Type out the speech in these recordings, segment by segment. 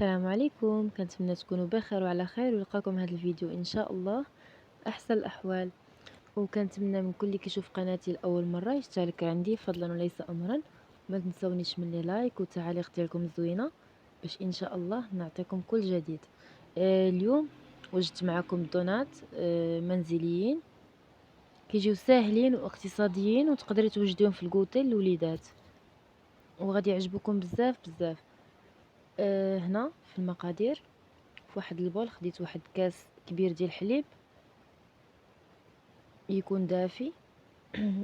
السلام عليكم، كنتمنى تكونوا بخير وعلى خير ولقاكم هذا الفيديو ان شاء الله احسن الاحوال. وكنتمنى من كل اللي كيشوف قناتي لاول مره يشترك عندي فضلا وليس امرا. ما تنسونيش من لي لايك والتعاليق ديالكم الزوينه باش ان شاء الله نعطيكم كل جديد. اليوم وجدت معكم دونات منزليين كيجيو ساهلين واقتصاديين وتقدري توجديهم في الكوتيل للوليدات وغادي يعجبكم بزاف بزاف. هنا في المقادير، في واحد البول خديت واحد كاس كبير ديال الحليب يكون دافي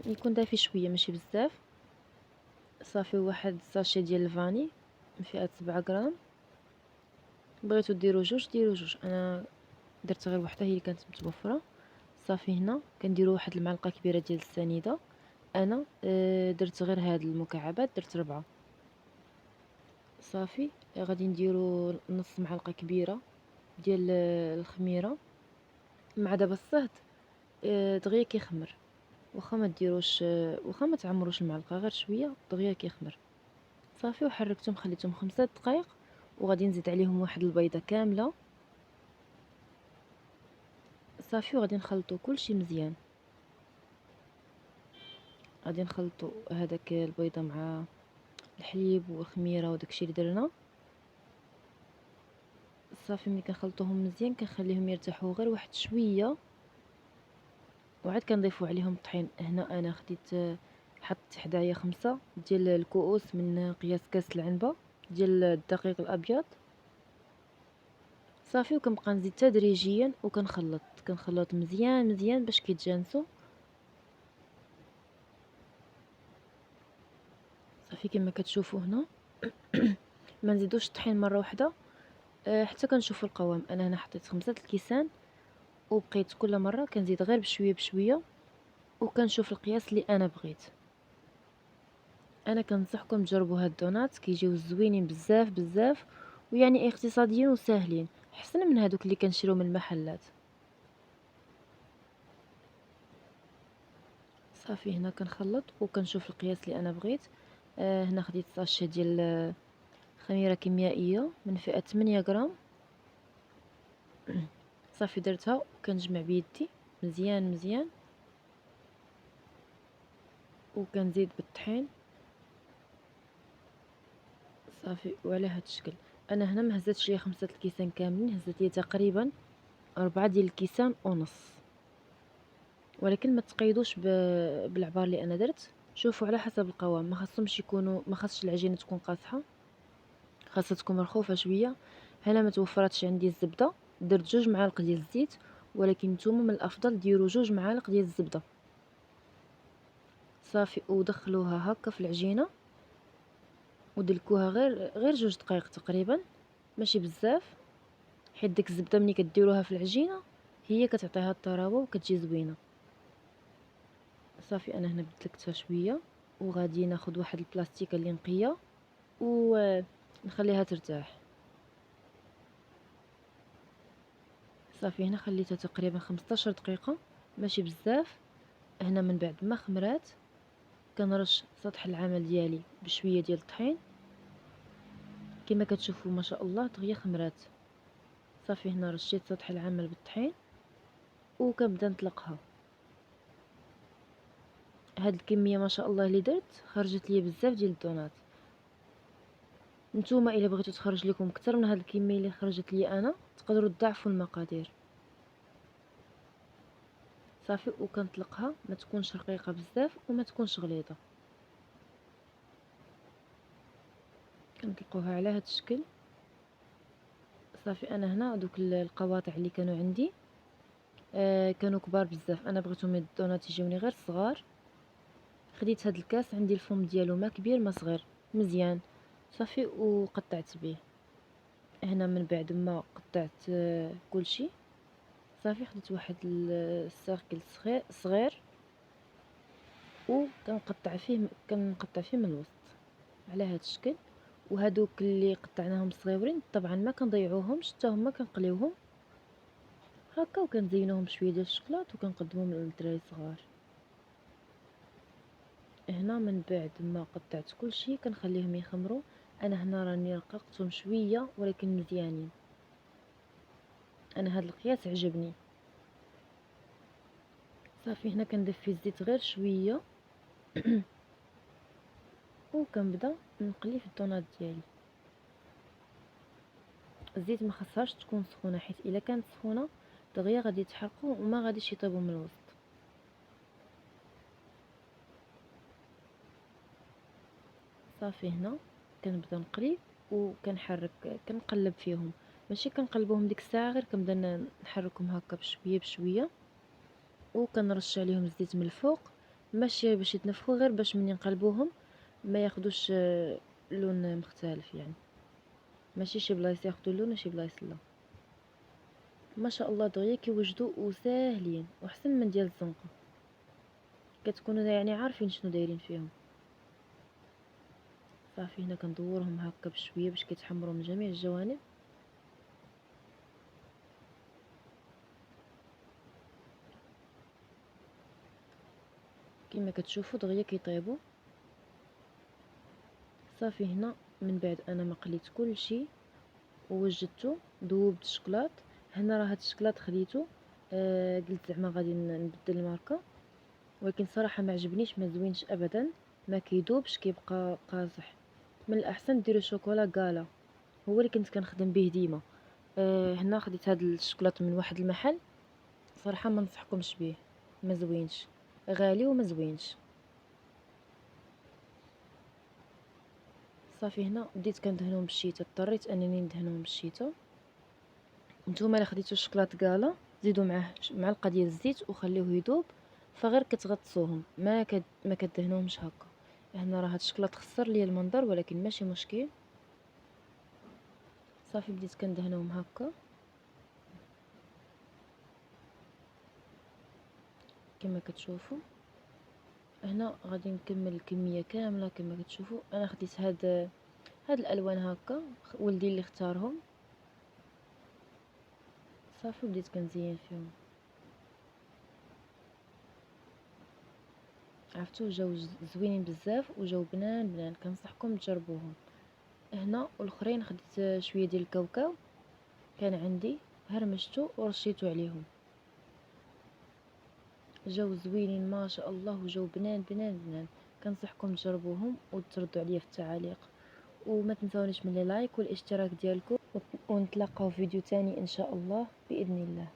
يكون دافي شويه ماشي بزاف. صافي واحد ساشي ديال الفاني من فئه 7 غرام. بغيتو ديروا جوج ديروا جوج، انا درت غير وحده هي اللي كانت متوفره. صافي هنا كنديروا واحد المعلقه كبيره ديال السنيده. انا درت غير هاد المكعبات، درت 4. صافي غادي نديروا نص معلقه كبيره ديال الخميره مع دابا الصهد دغيا كيخمر. واخا ما ديروش، واخا ما تعمروش المعلقه غير شويه دغيا كيخمر. صافي وحركتهم خليتهم 5 دقائق وغادي نزيد عليهم واحد البيضه كامله. صافي وغادي نخلطوا كلشي مزيان. غادي نخلطوا هذاك البيضه مع الحليب والخميره وداكشي اللي درنا. صافي ملي كنخلطوهم مزيان كنخليهم يرتاحوا غير واحد شويه وعاد كنضيفوا عليهم الطحين. هنا انا خديت حطيت حدايا 5 ديال الكؤوس من قياس كاس العنبه ديال الدقيق الابيض. صافي وكنبقى نزيد تدريجيا كنخلط مزيان مزيان باش كيتجانسوا. صافي كما كتشوفوا هنا ما نزيدوش الطحين مره واحده حتى كنشوفوا القوام. انا هنا حطيت 5 الكيسان وبقيت كل مره كنزيد غير بشويه بشويه وكنشوف القياس اللي انا بغيت. انا كنصحكم تجربوا هاد الدونات، كيجيو زوينين بزاف بزاف ويعني اقتصاديين وساهلين، احسن من هادوك اللي كنشريو من المحلات. صافي هنا كنخلط وكنشوف القياس اللي انا بغيت. هنا خديت ساشي ديال خميره كيميائيه من فئه 8 غرام. صافي درتها وكنجمع بيدي مزيان مزيان وكنزيد بالطحين. صافي وعلى هاد الشكل. انا هنا ما هزتش ليا 5 الكيسان كاملين، هزت ليا تقريبا 4 ديال الكيسان ونص. ولكن ما تقيدوش بالعبار اللي انا درت، شوفوا على حسب القوام. ما خاصش العجينه تكون قاصحه، خاصها تكون مرخوفه شويه. هنا ما توفرتش عندي الزبده، درت 2 معالق ديال الزيت، ولكن نتوما من الافضل ديروا 2 معالق ديال الزبده. صافي ودخلوها هكا في العجينه ودلكوها غير 2 دقائق تقريبا، ماشي بزاف، حيت ديك الزبده ملي كديروها في العجينه هي كتعطيها الطراوه وكتجي زوينه. صافي انا هنا بدلكتها شويه وغادي ناخذ واحد البلاستيكه اللي نقيه ونخليها ترتاح. صافي هنا خليتها تقريبا 15 دقيقه، ماشي بزاف. هنا من بعد ما خمرات كنرش سطح العمل ديالي بشويه ديال الطحين كما كتشوفوا ما شاء الله دغيا خمرات. صافي هنا رشيت سطح العمل بالطحين وكنبدا نطلقها. هاد الكميه ما شاء الله اللي درت خرجت لي بزاف ديال الدونات. نتوما الا بغيتو تخرج لكم اكثر من هاد الكميه اللي خرجت لي انا تقدروا تضاعفوا المقادير. صافي وكنطلقها ما تكونش رقيقه بزاف وما تكونش غليظه. كنطلقوها على هاد الشكل. صافي انا هنا دوك القواطع اللي كانوا عندي كانوا كبار بزاف، انا بغيتهم الدونات يجيوني غير صغار. خديت هاد الكاس عندي الفم ديالو ما كبير ما صغير مزيان. صافي وقطعت به. هنا من بعد ما قطعت كلشي صافي خديت واحد السيركل صغير كنقطع فيه من الوسط على هاد الشكل. وهادوك اللي قطعناهم صغيورين طبعا ما كنضيعوهمش حتى هما كنقليوهم هكا وكنزينوهم بشويه ديال الشكلاط وكنقدموهم للدراري الصغار. هنا من بعد ما قطعت كلشي كنخليهم يخمروا انا هنا راني رققتهم شويه ولكن مزيانين. انا هذا القياس عجبني. صافي هنا كندفي الزيت غير شويه وكنبدا نقلي في الطونات ديالي. الزيت ما خصهاش تكون سخونه، حيت الا كانت سخونه دغيا غادي يتحرقوا وما غاديش يطيبوا من الوسط. صافي هنا كنبدا نقلي وكنحرك كنقلب فيهم، ماشي كنقلبوهم ديك الساعه، غير كنبدا نحركهم هكا بشويه بشويه وكنرش عليهم الزيت من الفوق، ماشي باش يتنفخوا، غير باش ملي نقلبوهم ما ياخدوش لون مختلف يعني. ماشي شي بلايص ياخدوا اللون وشي بلايص لا. ما شاء الله دغيا كيوجدوا وساهلين وحسن من ديال الزنقه، كتكونوا يعني عارفين شنو دايرين فيهم. صافي هنا كندورهم هكا بشويه باش كيتحمروا من جميع الجوانب. كما كتشوفوا دغيا كيطيبوا. صافي هنا من بعد انا ما قليت كل شيء ووجدته ذوبت الشكلاط. هنا راه هاد الشكلاط خديته قلت زعما غادي نبدل الماركه، ولكن صراحه ما عجبنيش، ما زوينش ابدا، ما كيدوبش، كيبقى قاصح. من الاحسن ديروا شوكولا كالا، هو اللي كنت كنخدم به ديما. هنا خديت هاد الشكلاط من واحد المحل، صراحه ما نصحكمش به، ما زوينش، غالي وما زوينش. صافي هنا بديت كندهنهم بالشيته، اضطريت انني ندهنهم بالشيته. نتوما الا خديتو الشكلاط كالا زيدوا معاه معلقه ديال الزيت وخليوه يذوب، فغير كتغطسوهم، ما كدهنوهمش هكا. هنا راه هاد الشكلاط خسر ليا المنظر، ولكن ماشي مشكل. صافي بديت كندهنهم هكا كما كتشوفوا. هنا غادي نكمل الكميه كامله. كما كتشوفوا انا خديت هاد الالوان هكا، ولدي اللي اختارهم. صافي بديت كنزين فيهم، عرفتوا جاو زوينين بزاف وجاو بنان بنان، كنصحكم تجربوهم. هنا والاخرين خديت شويه ديال الكاوكاو كان عندي، هرمشته ورشيته عليهم، جاو زوينين ما شاء الله، وجاو بنان بنان بنان. كنصحكم تجربوهم وتردوا عليا في التعاليق، وما تنسونيش من لايك والاشتراك ديالكم، ونتلاقاو في فيديو تاني ان شاء الله باذن الله.